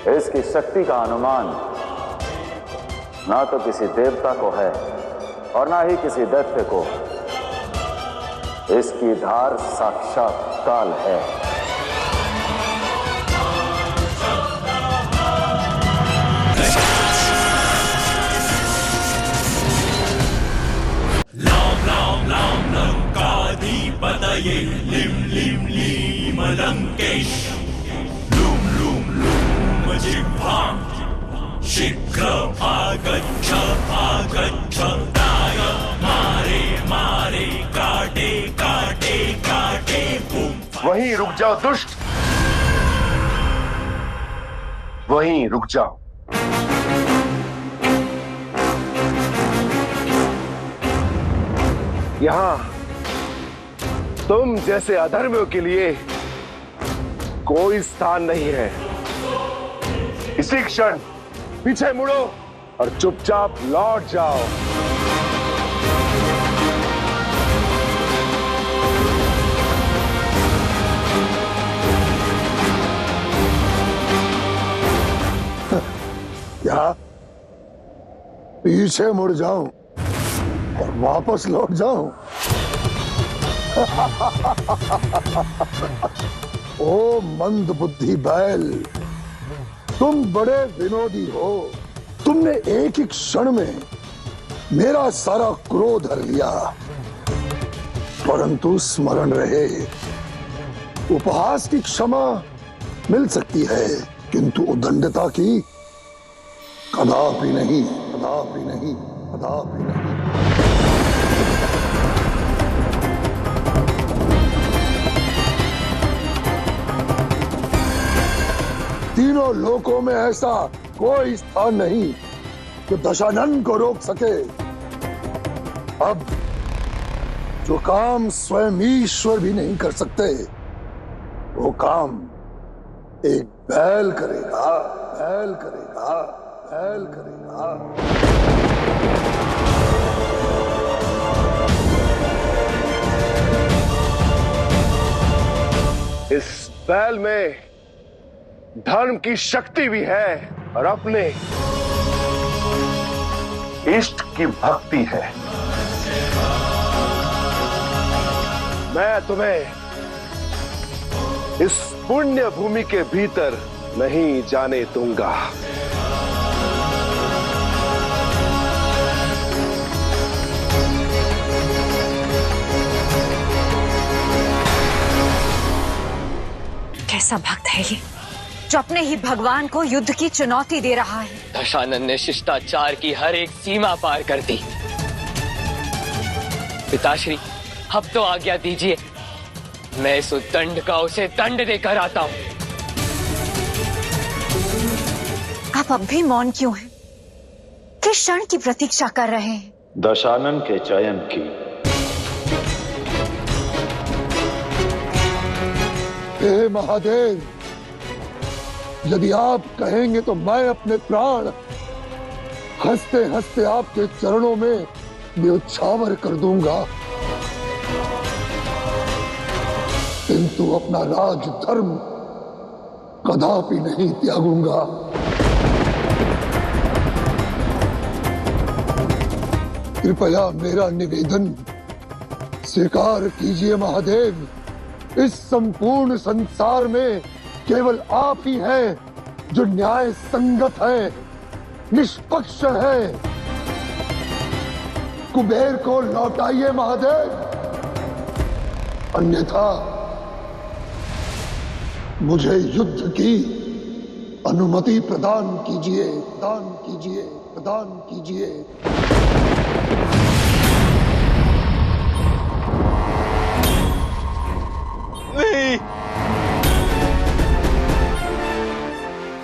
इसकी शक्ति का अनुमान ना तो किसी देवता को है और ना ही किसी दैत्य को। इसकी धार साक्षात काल है। लंकाधिपतये लिं लिं लीं लंकेश लूं लूं लूं जिह्वां शीघ्र आगच्छ आगच्छ दाय मारे मारे काटे काटे काटे बूम। वहीं रुक जाओ दुष्ट, वहीं रुक जाओ। यहां तुम जैसे अधर्मियों के लिए कोई स्थान नहीं है। इसी क्षण पीछे मुड़ो और चुपचाप लौट जाओ। क्या पीछे मुड़ जाऊं और वापस लौट जाऊं? ओ मंद बुद्धि बैल, तुम बड़े विनोदी हो। तुमने एक ही क्षण में मेरा सारा क्रोध हर लिया, परंतु स्मरण रहे, उपहास की क्षमा मिल सकती है किंतु उदंडता की कदापि नहीं, कदापि नहीं, कदापि नहीं। तीनों लोकों में ऐसा कोई स्थान नहीं जो दशानन को रोक सके। अब जो काम स्वयं ईश्वर भी नहीं कर सकते, वो काम एक बैल करेगा, बैल करेगा, बैल करेगा। इस बैल में धर्म की शक्ति भी है और अपने इष्ट की भक्ति है। मैं तुम्हें इस पुण्य भूमि के भीतर नहीं जाने दूंगा। कैसा भक्त है ये जो अपने ही भगवान को युद्ध की चुनौती दे रहा है। दशानन ने शिष्टाचार की हर एक सीमा पार कर दी। पिताश्री, अब तो आज्ञा दीजिए, मैं इस उद्दंड का उसे दंड देकर आता हूँ। आप अब भी मौन क्यों हैं? किस क्षण की प्रतीक्षा कर रहे हैं? दशानन के चयन की। हे महादेव, यदि आप कहेंगे तो मैं अपने प्राण हंसते हंसते आपके चरणों में न्यौछावर कर दूंगा, किंतु अपना राज धर्म कदापि नहीं त्यागूंगा। कृपया मेरा निवेदन स्वीकार कीजिए महादेव। इस संपूर्ण संसार में केवल आप ही हैं जो न्याय संगत है, निष्पक्ष है। कुबेर को लौटाइए महादेव, अन्यथा मुझे युद्ध की अनुमति प्रदान कीजिए, प्रदान कीजिए, प्रदान कीजिए। नहीं।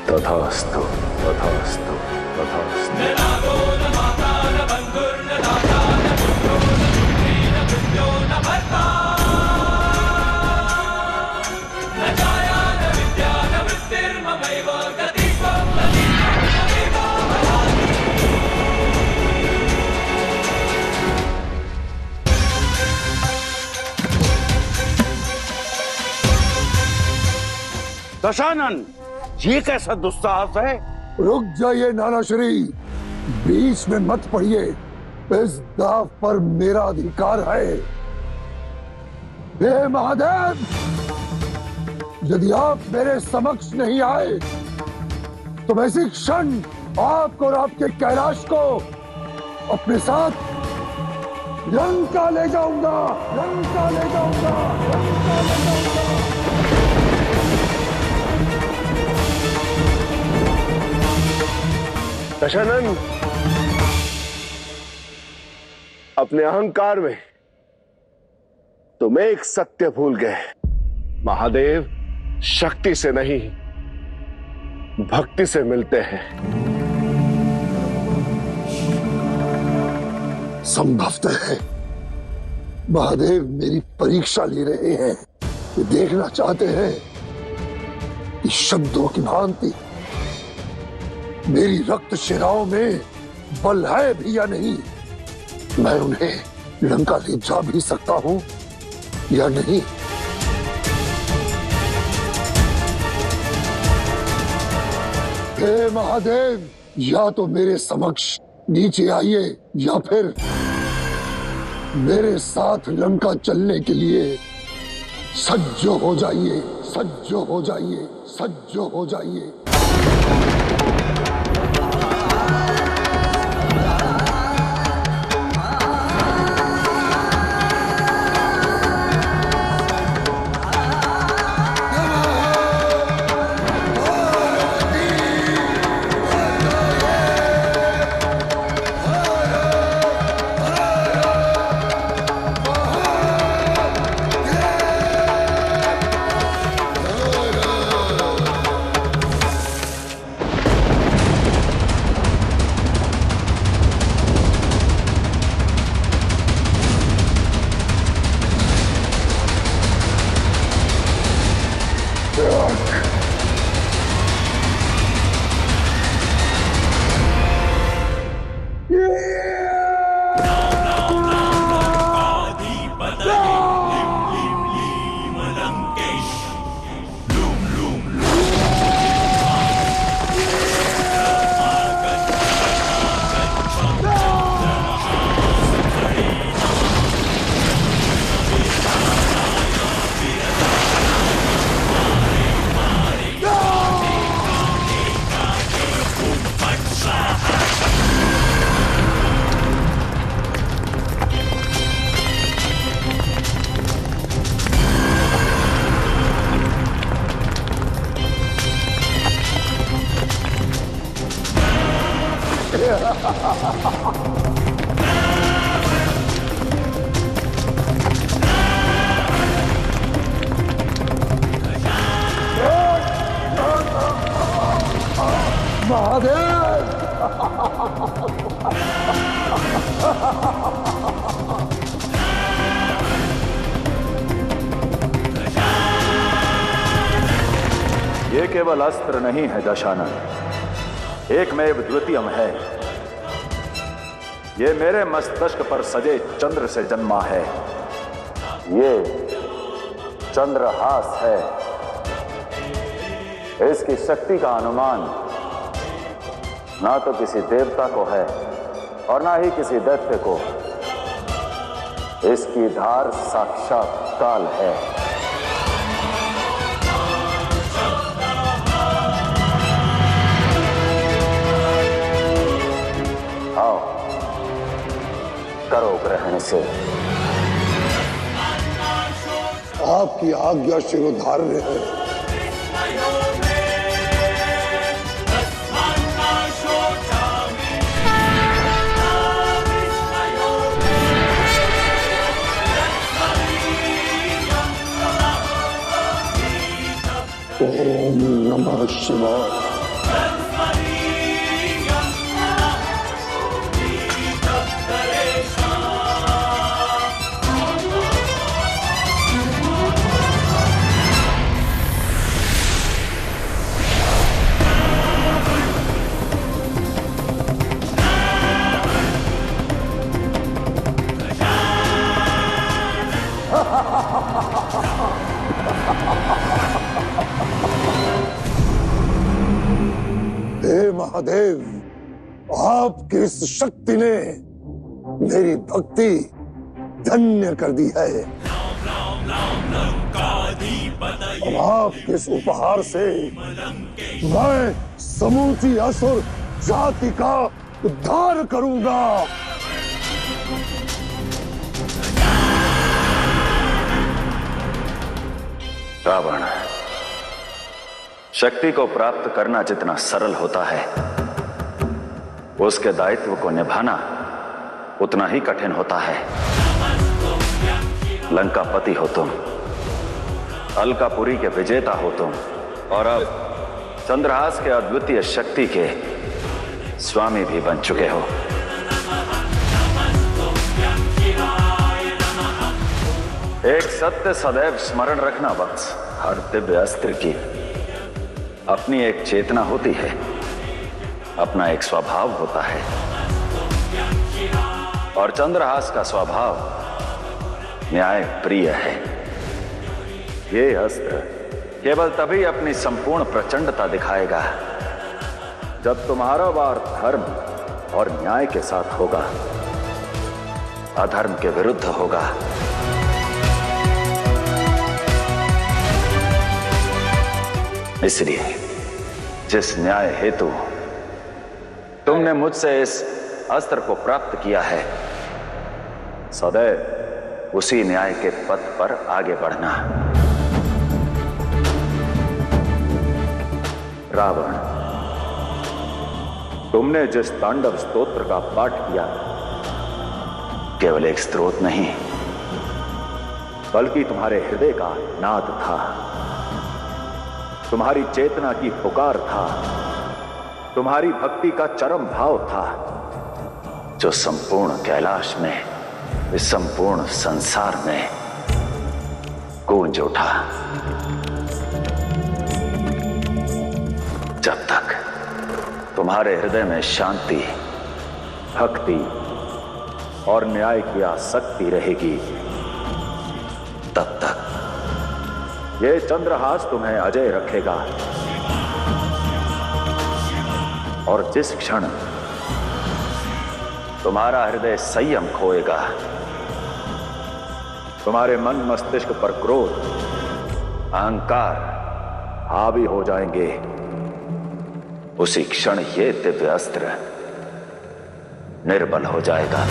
तथास्तु, तथास्तु, तथास्तु। दशानन, ये कैसा दुस्साहस है? रुक जाइए नाना श्री, बीच में मत पड़िए। इस दाव पर मेरा अधिकार है। हे महादेव, यदि आप मेरे समक्ष नहीं आए तो मैं इसी क्षण आपको और आपके कैलाश को अपने साथ लंका ले जाऊंगा, लंका ले जाऊंगा, लंका ले जाऊंगा। दशानन, अपने अहंकार में तुम एक सत्य भूल गए। महादेव शक्ति से नहीं, भक्ति से मिलते हैं। संभवतः है महादेव मेरी परीक्षा ले रहे हैं। वे देखना चाहते हैं कि शब्दों की भांति मेरी रक्त शिराओं में बल है भी या नहीं। मैं उन्हें लंका ले जा भी सकता हूं या नहीं। हे महादेव, या तो मेरे समक्ष नीचे आइए या फिर मेरे साथ लंका चलने के लिए सज्ज हो जाइए, सज्ज हो जाइए, सज्ज हो जाइए। ये केवल अस्त्र नहीं है दशानन, एकमेव द्वितीयम है। ये मेरे मस्तिष्क पर सजे चंद्र से जन्मा है। ये चंद्रहास है। इसकी शक्ति का अनुमान ना तो किसी देवता को है और ना ही किसी दैत्य को। इसकी धार साक्षात काल है। आओ, करो ग्रहण से। आपकी आज्ञा शिरोधार्य है। ओम नमः शिवाय। महादेव, आपकी इस शक्ति ने मेरी भक्ति धन्य कर दी है। अब आपके इस उपहार से मैं समूची असुर जाति का उद्धार करूंगा। रावण, शक्ति को प्राप्त करना जितना सरल होता है, उसके दायित्व को निभाना उतना ही कठिन होता है। लंकापति हो तुम, अलकापुरी के विजेता हो तुम, और अब चंद्रहास के अद्वितीय शक्ति के स्वामी भी बन चुके हो। एक सत्य सदैव स्मरण रखना वत्स, हर दिव्य अस्त्र की अपनी एक चेतना होती है, अपना एक स्वभाव होता है, और चंद्रहास का स्वभाव न्याय प्रिय है। ये अस्त्र केवल तभी अपनी संपूर्ण प्रचंडता दिखाएगा जब तुम्हारा वार धर्म और न्याय के साथ होगा, अधर्म के विरुद्ध होगा। इसलिए जिस न्याय हेतु तुमने मुझसे इस अस्त्र को प्राप्त किया है, सदैव उसी न्याय के पथ पर आगे बढ़ना। रावण, तुमने जिस तांडव स्तोत्र का पाठ किया केवल एक स्त्रोत नहीं, बल्कि तुम्हारे हृदय का नाद था, तुम्हारी चेतना की पुकार था, तुम्हारी भक्ति का चरम भाव था, जो संपूर्ण कैलाश में, इस संपूर्ण संसार में गूंज उठा। जब तक तुम्हारे हृदय में शांति, भक्ति और न्याय की आसक्ति रहेगी, तब तक ये चंद्रहास तुम्हें अजय रखेगा। और जिस क्षण तुम्हारा हृदय संयम खोएगा, तुम्हारे मन मस्तिष्क पर क्रोध, अहंकार हावी हो जाएंगे, उसी क्षण ये दिव्य अस्त्र निर्बल हो जाएगा।